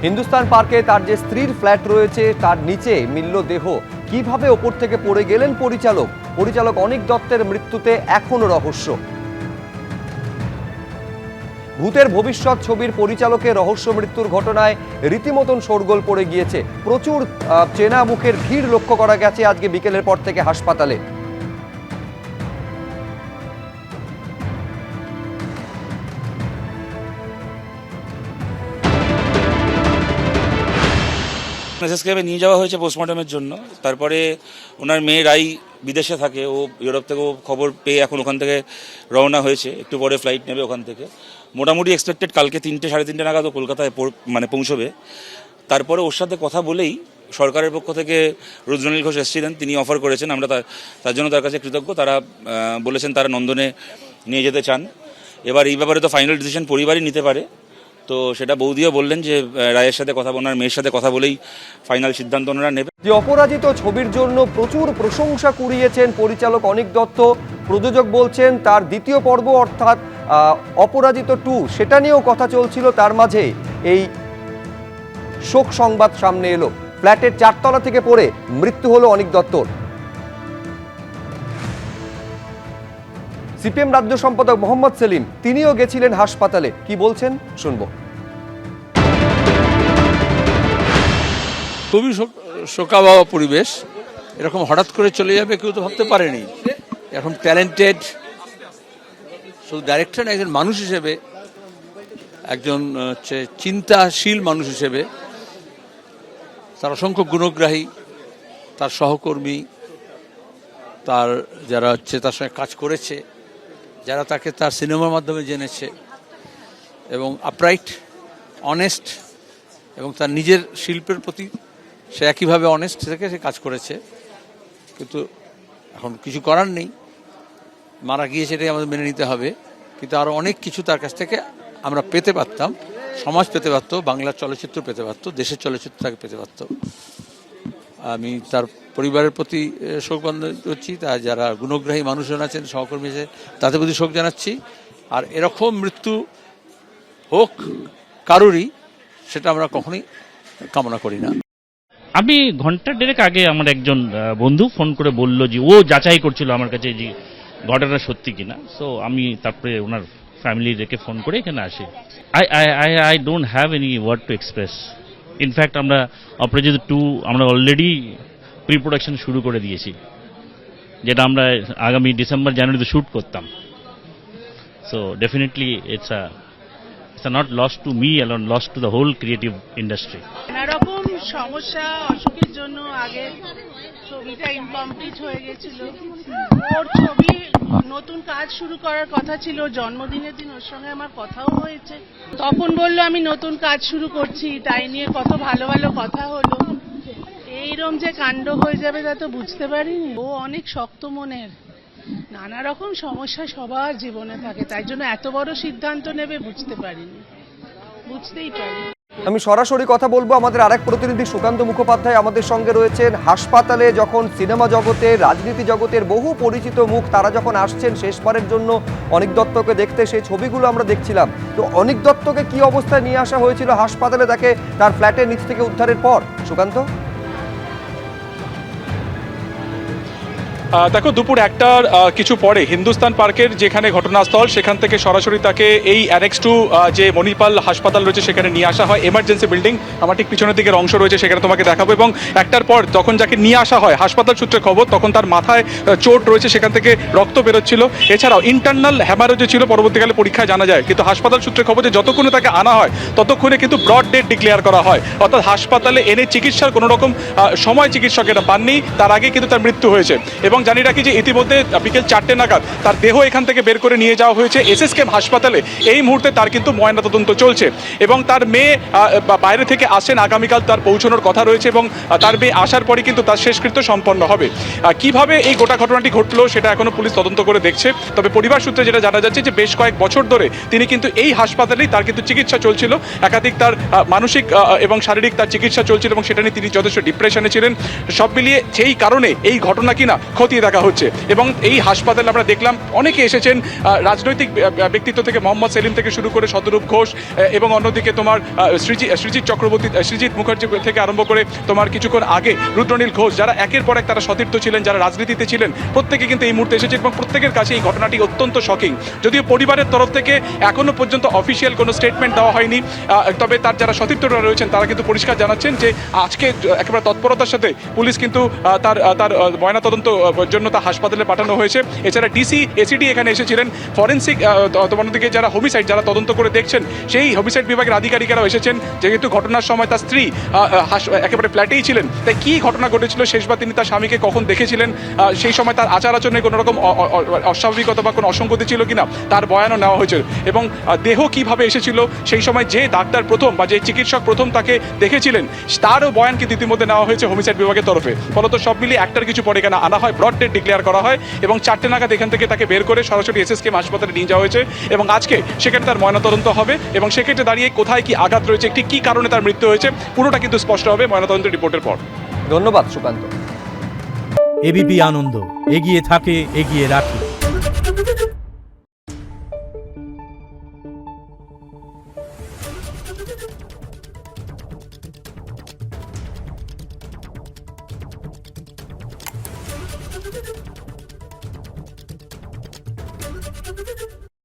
হিন্দুস্তান পার্কে তার যে স্ত্রীর ফ্ল্যাট রয়েছে তার নিচে মিলল দেহ। কিভাবে ওপর থেকে পড়ে গেলেন পরিচালক অনিক দত্তের মৃত্যুতে এখনো রহস্য। ভূতের ভবিষ্যৎ ছবির পরিচালকের রহস্য মৃত্যুর ঘটনায় রীতিমতন শোরগোল পড়ে গিয়েছে। প্রচুর চেনা মুখের ভিড় লক্ষ্য করা গেছে আজকে বিকেলের পর থেকে হাসপাতালে। এসএসকেএমে নিয়ে যাওয়া হয়েছে পোস্টমর্টমের জন্য। তারপরে ওনার মেয়ে রাই বিদেশে থাকে, ও ইউরোপ থেকে খবর পেয়ে এখন ওখান থেকে রওনা হয়েছে, একটু পরে ফ্লাইট নেবে ওখান থেকে। মোটামুটি এক্সপেক্টেড কালকে 3টে সাড়ে 3টে নাগাদ ও কলকাতায় পৌঁছবে। তারপরে ওর সাথে কথা বলেই সরকারের পক্ষ থেকে রুদ্রনীল ঘোষ এসেছিলেন, তিনি অফার করেছেন, আমরা তার জন্য তার কাছে কৃতজ্ঞ। তারা বলেছেন তারা নন্দনে নিয়ে যেতে চান। এবার এই ব্যাপারে তো ফাইনাল ডিসিশন পরিবারই নিতে পারে, তো সেটা বৌদিও বললেন যে রায়ের সাথে কথা ওনার মেয়ের সাথে কথা বলেই ফাইনাল সিদ্ধান্ত ওনারা নেবে। যে অপরাজিত ছবির জন্য প্রচুর প্রশংসা কুড়িয়েছেন পরিচালক অনিক দত্ত। প্রযোজক বলছেন তার দ্বিতীয় পর্ব অর্থাৎ অপরাজিত 2 সেটা নিয়েও কথা চলছিল। তার মাঝে এই শোক সংবাদ সামনে এলো। ফ্ল্যাটের 4 তলা থেকে পড়ে মৃত্যু হলো অনিক দত্তর। সিপিএম রাজ্য সম্পাদক মোহাম্মদ সেলিম তিনিও গেছিলেন হাসপাতালে, কি বলছেন শুনবো। খুবই শোকাবহ পরিবেশ। এরকম হঠাৎ করে চলে যাবে কেউ তো ভাবতে পারেনি। এরকম ট্যালেন্টেড শুধু ডাইরেক্টর না, একজন মানুষ হিসেবে, একজন চিন্তাশীল মানুষ হিসেবে, তার অসংখ্য গুণগ্রাহী, তার সহকর্মী, তার যারা তার সঙ্গে কাজ করেছে, যারা তাকে তার সিনেমার মাধ্যমে জেনেছে, এবং আপরাইট, অনেস্ট, এবং তার নিজের শিল্পের প্রতি সে একইভাবে অনেস্ট থেকে সে কাজ করেছে। কিন্তু এখন কিছু করার নেই, মারা গিয়ে সেটাই আমাদের মেনে নিতে হবে। কিন্তু আরও অনেক কিছু তার কাছ থেকে আমরা পেতে পারতাম, সমাজ পেতে পারত, বাংলার চলচ্চিত্র পেতে পারত, দেশের চলচ্চিত্র তাকে পেতে পারত। আমি তার পরিবারের প্রতি শোক বন্ধন করছি, তার যারা গুণগ্রাহী মানুষজন আছেন, সহকর্মী আছে, তাদের প্রতি শোক জানাচ্ছি। আর এরকম মৃত্যু হোক কারোরই, সেটা আমরা কখনোই কামনা করি না। আমি ঘন্টা দেড়েক আগে আমার একজন বন্ধু ফোন করে বলল যে ও যাচাই করছিল আমার কাছে যে ঘটনা সত্যি কিনা। সো আমি তারপরে ওনার ফ্যামিলি রেখে ফোন করে এখানে আসি। I don't have any word to express. In fact আমরা অপরাজিত 2 আমরা অলরেডি প্রি প্রোডাকশন শুরু করে দিয়েছি, যেটা আমরা আগামী ডিসেম্বর জানুয়ারিতে শ্যুট করতাম। So definitely it's not loss to me alone, loss to the whole creative industry. নানারকম সমস্যা অসুখের জন্য আগে ছবিটা ইনকমপ্লিট হয়ে গেছিল। ওর ছবি নতুন কাজ শুরু করার কথা ছিল, জন্মদিনের দিন ওর সঙ্গে আমার কথাও হয়েছে। তখন বললো আমি নতুন কাজ শুরু করছি, তাই নিয়ে কত ভালো ভালো কথা হলো। এইরকম যে কাণ্ড হয়ে যাবে তা তো বুঝতে পারিনি। ও অনেক শক্ত মনের, নানা রকম সমস্যা সবার জীবনে থাকে, তাই জন্য এত বড় সিদ্ধান্ত নেবে বুঝতেই পারিনি। আমি সরাসরি কথা বলবো, আমাদের আরেক প্রতিনিধি সুকান্ত মুখোপাধ্যায় আমাদের সঙ্গে রয়েছেন। হাসপাতালে যখন সিনেমা জগতের, রাজনীতি জগতের বহু পরিচিত মুখ তারা যখন আসছেন শেষবারের জন্য অনিক দত্তকে দেখতে, সেই ছবিগুলো আমরা দেখছিলাম। তো অনিক দত্তকে কি অবস্থায় নিয়ে আসা হয়েছিল হাসপাতালে তাকে তার ফ্ল্যাটের নিচ থেকে উদ্ধারের পর? সুকান্ত, দেখো দুপুর 1টার কিছু পরে হিন্দুস্তান পার্কের যেখানে ঘটনাস্থল, সেখান থেকে সরাসরি তাকে এই অ্যানেক্স 2 যে মণিপাল হাসপাতাল রয়েছে সেখানে নিয়ে আসা হয়। এমার্জেন্সি বিল্ডিং আমার ঠিক পিছনের দিকের অংশ রয়েছে, সেখানে তোমাকে দেখাবো। এবং 1টার পর তখন যাকে নিয়ে আসা হয়, হাসপাতাল সূত্রে খবর, তখন তার মাথায় চোট রয়েছে, সেখান থেকে রক্ত বেরোচ্ছিল। এছাড়াও ইন্টারনাল হ্যামারেজও ছিল, পরবর্তীকালে পরীক্ষায় জানা যায়। কিন্তু হাসপাতাল সূত্রে খবর যে যতক্ষণে তাকে আনা হয় ততক্ষণে কিন্তু ব্রড ডেথ ডিক্লেয়ার করা হয়, অর্থাৎ হাসপাতালে এনে চিকিৎসার কোনো রকম সময় চিকিৎসকেরা পাননি, তার আগে কিন্তু তার মৃত্যু হয়েছে। এবং জানি রাখি যে ইতিমধ্যে বিকেল 4টে নাগাদ তার দেহ এখান থেকে বের করে নিয়ে যাওয়া হয়েছে এসএসকেএম হাসপাতালে। এই মুহূর্তে তার কিন্তু ময়নাতদন্ত চলছে এবং তার মেয়ে বাইরে থেকে আসেন, আগামীকাল তার পৌঁছানোর কথা রয়েছে এবং তার মেয়ে আসার পরই কিন্তু তার শেষকৃত্য সম্পন্ন হবে। কিভাবে এই গোটা ঘটনাটি ঘটলো সেটা এখনো পুলিশ তদন্ত করে দেখছে। তবে পরিবার সূত্রে যেটা জানা যাচ্ছে যে বেশ কয়েক বছর ধরে তিনি কিন্তু এই হাসপাতালেই তার কিন্তু চিকিৎসা চলছিল, একাধিক তার মানসিক এবং শারীরিক তার চিকিৎসা চলছিল এবং সেটা নিয়ে তিনি যথেষ্ট ডিপ্রেশনে ছিলেন। সব মিলিয়ে সেই কারণে এই ঘটনা কিনা খতিয়ে দেখা হচ্ছে। এবং এই হাসপাতালে আমরা দেখলাম অনেকে এসেছেন, রাজনৈতিক ব্যক্তিত্ব থেকে মোহাম্মদ সেলিম থেকে শুরু করে শতরূপ ঘোষ, এবং অন্যদিকে তোমার সৃজিত চক্রবর্তী, সৃজিত মুখার্জি থেকে আরম্ভ করে তোমার কিছুক্ষণ আগে রুদ্রনীল ঘোষ, যারা একের পর এক তারা সতীর্থ ছিলেন, যারা রাজনীতিতে ছিলেন, প্রত্যেকে কিন্তু এই মুহূর্তে এসেছে এবং প্রত্যেকের কাছে এই ঘটনাটি অত্যন্ত শকিং। যদিও পরিবারের তরফ থেকে এখনো পর্যন্ত অফিসিয়াল কোনো স্টেটমেন্ট দেওয়া হয়নি, তবে তার যারা সতীর্থরা রয়েছেন তারা কিন্তু পরিষ্কার জানাচ্ছেন যে আজকে একেবারে তৎপরতার সাথে পুলিশ কিন্তু তার ময়নাতদন্ত জন্য তা হাসপাতালে পাঠানো হয়েছে। এছাড়া ডিসি এসিডি এখানে এসেছিলেন, ফরেন্সিক তোমার দিকে যারা হোমিসাইড যারা তদন্ত করে দেখছেন সেই হোমিসাইড বিভাগের আধিকারিকেরাও এসেছেন, যেহেতু ঘটনার সময় তার স্ত্রী একেবারে ফ্ল্যাটেই ছিলেন, তাই কী ঘটনা ঘটেছিল, শেষবার তিনি তার স্বামীকে কখন দেখেছিলেন, সেই সময় তার আচার আচরণে কোনো রকম অস্বাভাবিকতা বা কোনো অসঙ্গতি ছিল কিনা তার বয়ানও নেওয়া হয়েছিল। এবং দেহ কিভাবে এসেছিল, সেই সময় যে ডাক্তার প্রথম বা যে চিকিৎসক প্রথম তাকে দেখেছিলেন তারও বয়ান কিন্তু ইতিমধ্যে নেওয়া হয়েছে হোমিসাইড বিভাগের তরফে। ফলত সব মিলিয়ে একটার কিছু পরে এখানে আনা হয়, ব্রড ডেড ডিক্লেয়ার করা হয় এবং 4টে নাগাদ এখান থেকে তাকে বের করে সরাসরি এসএসকেএম হাসপাতালে নিয়ে যাওয়া হয়েছে এবং আজকে সেখানে তার ময়নাতদন্ত হবে এবং সেক্ষেত্রে দাঁড়িয়ে কোথায় কি আঘাত রয়েছে, ঠিক কী কারণে তার মৃত্যু হয়েছে, পুরোটা কিন্তু স্পষ্ট হবে ময়নাতদন্তের রিপোর্টের পর। ধন্যবাদ সুকান্ত। এবিপি আনন্দ, এগিয়ে থাকে, এগিয়ে রাখে। Thank you.